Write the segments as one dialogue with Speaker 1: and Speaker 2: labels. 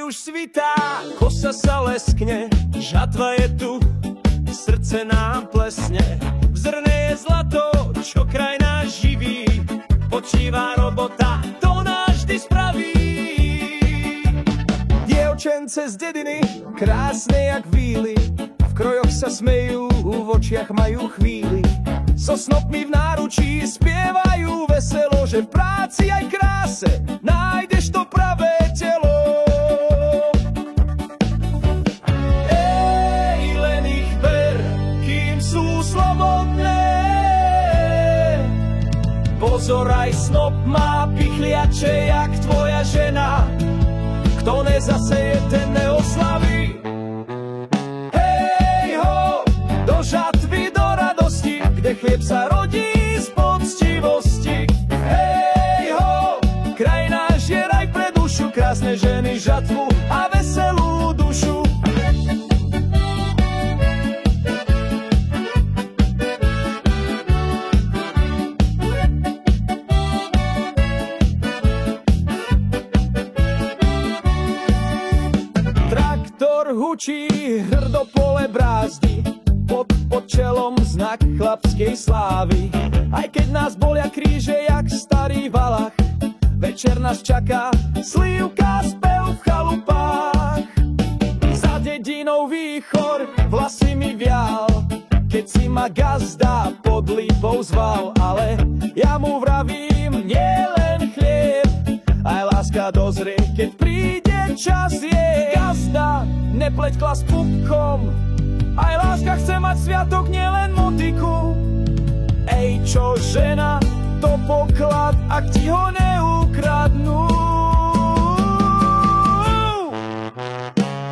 Speaker 1: Svitá, kosa sa leskne, žatva je tu, srdce nám plesne. V zrne je zlato, čo kraj náš živí, počíva robota, to náš vždy spraví. Dievčence z dediny, krásne jak víly, v krojoch sa smejú, v očiach majú chvíli. So snopmi v náručí spievajú veselo, že v práci aj kráse nájdeš to pravé telo. Pozor, aj snop má pichliače jak tvoja žena, kto nezaseje, ten neoslaví. Hej ho, do žatvy, do radosti, kde chlieb sa rodí z poctivosti. Hej ho, kraj náš je raj pre dušu, krásne ženy, žatvu a veselú dušu. Hučí, hrdo pole brázdi, pod čelom znak chlapskej slávy. Aj keď nás bolia kríže jak starý valach, večer nás čaká slívka, spev v chalupách. Za dedinou výchor vlasy mi vial, keď si ma gazda pod lípou zval. Ale ja mu vravím, nie len chlieb, aj láska dozrie, keď príde čas je. Gazda, nepleťkla s pupkom, aj láska chce mať sviatok, nielen motiku. Ej, čo žena, to poklad, ak ti ho neukradnú.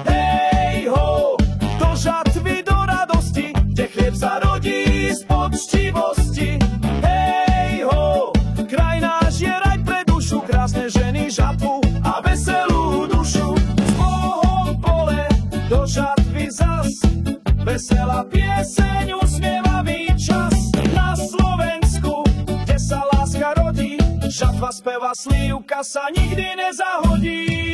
Speaker 1: Hej ho, do žatvy, do radosti, kde chlieb sa rodí z poctivosti. Hej ho, kraj náš je raj pre dušu, krásne ženy, žatvu a veselú dušu. Z Bohom pole, do žatvy zas, veselá pieseň, usmievavý čas. Na Slovensku, kde sa láska rodí, žatva speva, slívka sa nikdy nezahodí.